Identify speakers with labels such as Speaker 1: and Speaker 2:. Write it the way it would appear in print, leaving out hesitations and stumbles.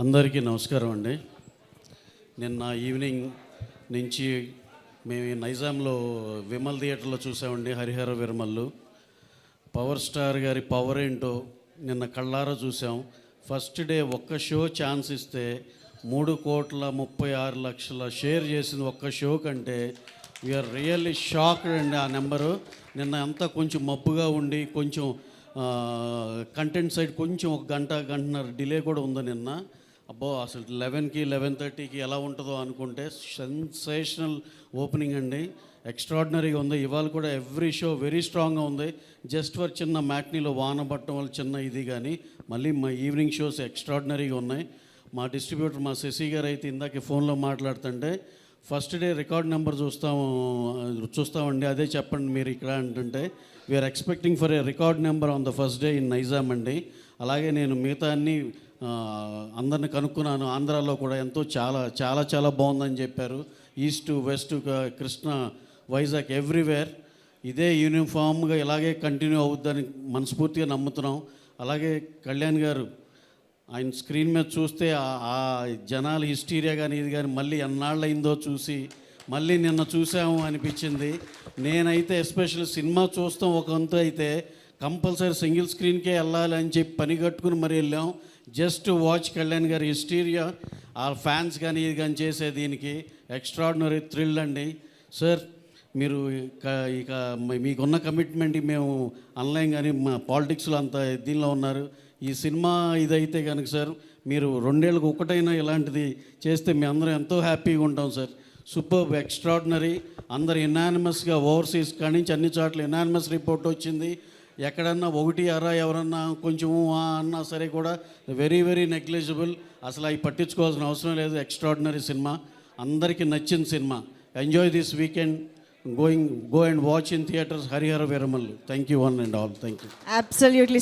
Speaker 1: అందరికీ నమస్కారం అండి. నిన్న ఈవినింగ్ నుంచి మేము ఈ నైజాంలో విమల్ థియేటర్లో చూసామండి. హరిహర విరమల్లు పవర్ స్టార్ గారి పవర్ ఏంటో నిన్న కళ్ళారా చూసాం. ఫస్ట్ డే ఒక్క షో ఛాన్స్ ఇస్తే 3,36,00,000 షేర్ చేసింది ఒక్క షో కంటే వీఆర్ రియల్లీ షాక్డ్ అండి. ఆ నెంబరు నిన్న అంతా కొంచెం మబ్బుగా ఉండి కొంచెం కంటెంట్ సైడ్ కొంచెం ఒక గంటన్నర డిలే కూడా ఉంది నిన్న. అబ్బో అసలు 11కి 11:30కి ఎలా ఉంటుందో అనుకుంటే సెన్సేషనల్ ఓపెనింగ్ అండి. ఎక్స్ట్రాడినరీగా ఉంది. ఇవాళ కూడా ఎవ్రీ షో వెరీ స్ట్రాంగ్గా ఉంది. జస్ట్ ఫర్ చిన్న మ్యాట్నీలో వాన పట్టడం వల్ల చిన్న ఇది కానీ మళ్ళీ మా ఈవినింగ్ షోస్ ఎక్స్ట్రాడినరీగా ఉన్నాయి. మా డిస్ట్రిబ్యూటర్ మా శశి గారు అయితే ఇందాక ఫోన్లో మాట్లాడుతుంటే ఫస్ట్ డే రికార్డ్ నెంబర్ చూస్తామండి, అదే చెప్పండి మీరు ఇక్కడ అంటుంటే we're expecting for a record number on the first day in Nizam అండి. అలాగే నేను మిగతా అన్ని అందరిని కనుక్కున్నాను. ఆంధ్రాలో కూడా ఎంతో చాలా చాలా చాలా బాగుందని చెప్పారు. East west Krishna Vizag everywhere ఇదే యూనిఫామ్గా ఇలాగే కంటిన్యూ అవుద్దని మనస్ఫూర్తిగా నమ్ముతున్నాం. అలాగే కళ్యాణ్ గారు ఆయన స్క్రీన్ మీద చూస్తే ఆ జనాలు హిస్టీరియా కానీ ఇది కానీ మళ్ళీ ఎన్నాళ్ళయిందో చూసి మళ్ళీ నిన్న చూసాము అనిపించింది. నేనైతే ఎస్పెషల్లీ సినిమా చూస్తాం ఒక వంతు అయితే కంపల్సరీ సింగిల్ స్క్రీన్కే వెళ్ళాలి అని చెప్పి పని కట్టుకుని మరి వెళ్ళాం. జస్ట్ వాచ్ కళ్యాణ్ గారి హిస్టీరియా ఆ ఫ్యాన్స్ కానీ ఇది కానీ చేసే దీనికి ఎక్స్ట్రాడినరీ థ్రిల్ అండి. సార్ మీరు ఇక మీకున్న కమిట్మెంట్ మేము ఆన్లైన్ కానీ మా పాలిటిక్స్లో అంత దీనిలో ఉన్నారు. ఈ సినిమా ఇదైతే కనుక సార్ మీరు 2 ఏళ్ళకు ఒకటైనా ఇలాంటిది చేస్తే మేము అందరం ఎంతో హ్యాపీగా ఉంటాం సార్. Super extraordinary. అందరు ఎనానిమస్గా ఓవర్సీస్ కాడి నుంచి అన్ని చోట్ల ఎనానిమస్ రిపోర్ట్ వచ్చింది. ఎక్కడన్నా ఒకటి ఎవరన్నా కొంచెం అన్నా సరే కూడా వెరీ వెరీ నెగ్లిజిబుల్. అసలు అవి పట్టించుకోవాల్సిన అవసరం లేదు. ఎక్స్ట్రాడినరీ సినిమా, అందరికీ నచ్చిన cinema. Enjoy this weekend. Go and watch in theatres Harihara Veeramallu. Thank you one and all. Thank you.
Speaker 2: Absolutely.